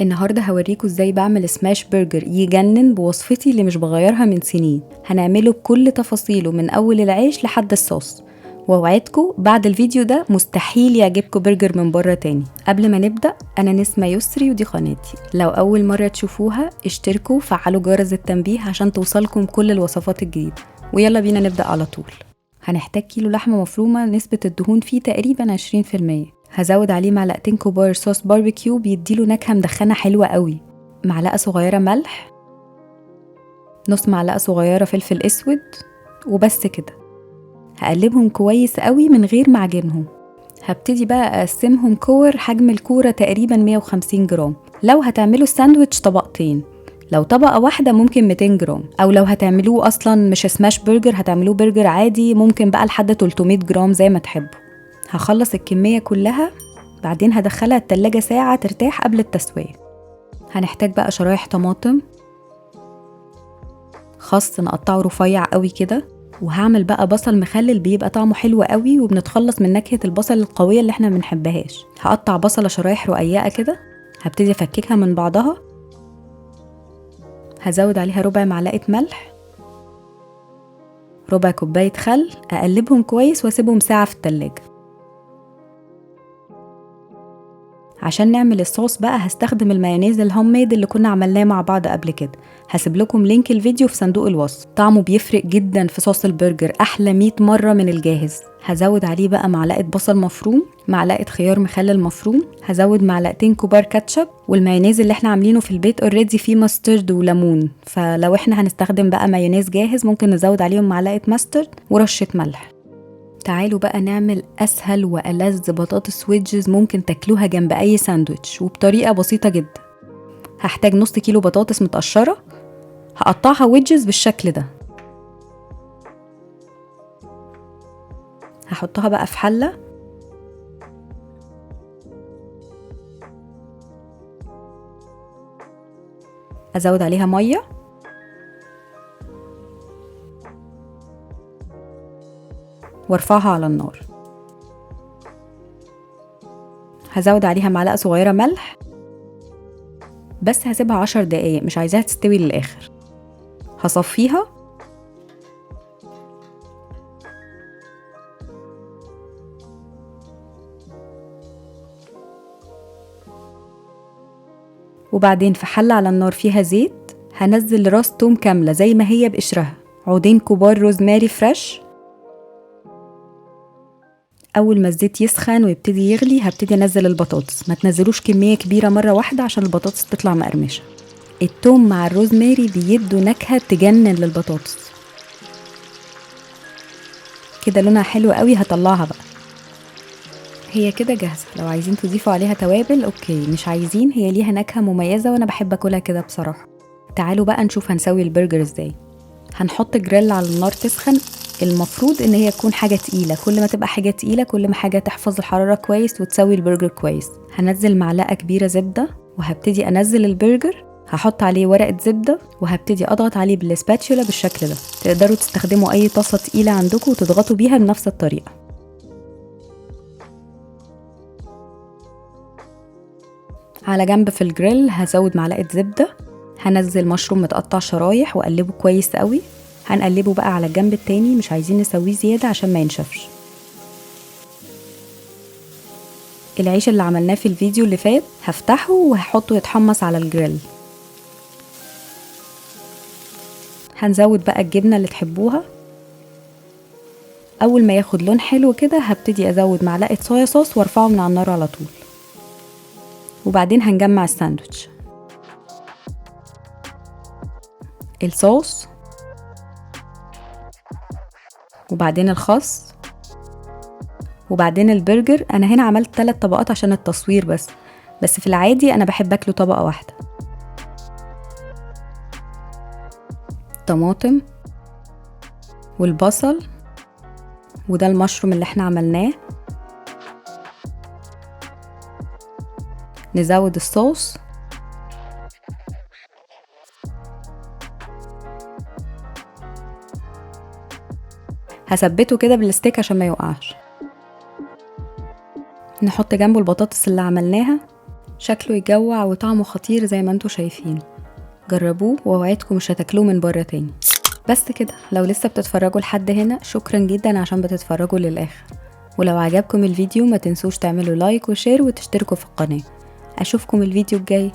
النهاردة هوريكم ازاي بعمل سماش برجر يجنن بوصفتي اللي مش بغيرها من سنين. هنعمله بكل تفاصيله من اول العيش لحد الصوص، ووعدكم بعد الفيديو ده مستحيل يعجبكم برجر من بره تاني. قبل ما نبدأ، انا نسمة يسري ودي قناتي. لو اول مرة تشوفوها اشتركوا وفعلوا جرس التنبيه عشان توصلكم كل الوصفات الجديدة. ويلا بينا نبدأ على طول. هنحتاج كيلو لحمة مفرومة نسبة الدهون فيه تقريبا 20%. هزود عليه معلقتين كبار صوص باربيكيو بيديله نكهة مدخنة حلوة قوي، معلقة صغيرة ملح، نص معلقة صغيرة فلفل اسود، وبس كده. هقلبهم كويس قوي من غير ما اعجنهم. هبتدي بقى اقسمهم كور، حجم الكورة تقريبا 150 جرام. لو هتعملوا الساندويتش طبقتين، لو طبقة واحدة ممكن 200 جرام، او لو هتعملوه اصلا مش سماش برجر هتعملوه برجر عادي ممكن بقى لحد 300 جرام زي ما تحبوا. هخلص الكمية كلها، بعدين هدخلها التلاجة ساعة ترتاح قبل التسوية. هنحتاج بقى شرايح طماطم، خس نقطعه رفيع قوي كده، وهعمل بقى بصل مخلل بيبقى طعمه حلو قوي وبنتخلص من نكهة البصل القوية اللي احنا منحبهاش. هقطع بصلة شرايح رقيقة كده، هبتدي افككها من بعضها. هزود عليها ربع معلقة ملح، ربع كوباية خل، اقلبهم كويس واسيبهم ساعة في التلاجة. عشان نعمل الصوص بقى هستخدم المايونيز الهوم ميد اللي كنا عملناه مع بعض قبل كده. هسيب لكم لينك الفيديو في صندوق الوصف. طعمه بيفرق جدا في صوص البرجر، احلى 100 مرة من الجاهز. هزود عليه بقى معلقة بصل مفروم، معلقة خيار مخلل مفروم، هزود معلقتين كبار كاتشب، والمايونيز اللي احنا عاملينه في البيت اوريدي فيه ماسترد وليمون، فلو احنا هنستخدم بقى مايونيز جاهز ممكن نزود عليهم معلقة ماسترد ورشة ملح. تعالوا بقى نعمل أسهل وألذ بطاطس ويدجز ممكن تاكلوها جنب أي ساندويتش وبطريقة بسيطة جدا. هحتاج نص كيلو بطاطس متقشرة، هقطعها ويدجز بالشكل ده. هحطها بقى في حلة، أزود عليها مية، وارفعها على النار. هزود عليها معلقة صغيرة ملح، بس هسيبها 10 دقايق، مش عايزاها تستوي للآخر. هصفيها، وبعدين في حلة على النار فيها زيت هنزل راس توم كاملة زي ما هي بقشرها، عودين كبار روزماري فريش. اول ما الزيت يسخن ويبتدي يغلي هبتدي انزل البطاطس. ما تنزلوش كميه كبيره مره واحده عشان البطاطس تطلع مقرمشه. التوم مع الروزماري بيدوا نكهه تجنن للبطاطس. كده لونها حلو قوي، هطلعها بقى. هي كده جاهزه، لو عايزين تضيفوا عليها توابل اوكي، مش عايزين هي ليها نكهه مميزه وانا بحب اكلها كده بصراحه. تعالوا بقى نشوف هنسوي البرجر ازاي. هنحط جريل على النار تسخن. المفروض ان هي تكون حاجة تقيلة، كل ما تبقى حاجة تقيلة كل ما حاجة تحفظ الحرارة كويس وتسوي البرجر كويس. هنزل معلقة كبيرة زبدة وهبتدي انزل البرجر، هحط عليه ورقة زبدة وهبتدي اضغط عليه بالسباتشولا بالشكل ده. تقدروا تستخدموا اي طاسة تقيلة عندكم وتضغطوا بيها بنفس الطريقة. على جنب في الجريل هزود معلقة زبدة، هنزل مشروم متقطع شرايح واقلبه كويس قوي. هنقلبه بقى على الجنب التاني، مش عايزين نسويه زيادة عشان ما ينشفش. العيش اللي عملناه في الفيديو اللي فات هفتحه وهحطه يتحمص على الجريل. هنزود بقى الجبنة اللي تحبوها. اول ما ياخد لون حلو كده هبتدي ازود معلقة صويا صوص وارفعه من على النار على طول. وبعدين هنجمع الساندوتش، الصوص، وبعدين الخس، وبعدين البرجر. انا هنا عملت 3 طبقات عشان التصوير بس في العادي انا بحب اكله طبقة واحدة. طماطم والبصل، وده المشروم اللي احنا عملناه. نزود الصوص، هثبته كده بالستيك عشان ما يوقعش. نحط جنبه البطاطس اللي عملناها، شكله يجوع وطعمه خطير زي ما انتوا شايفين. جربوه واوعدكم مش هتاكلوه من بره تاني. بس كده، لو لسه بتتفرجوا لحد هنا شكرا جدا عشان بتتفرجوا للآخر. ولو عجبكم الفيديو ما تنسوش تعملوا لايك وشير وتشتركوا في القناة. اشوفكم الفيديو الجاي.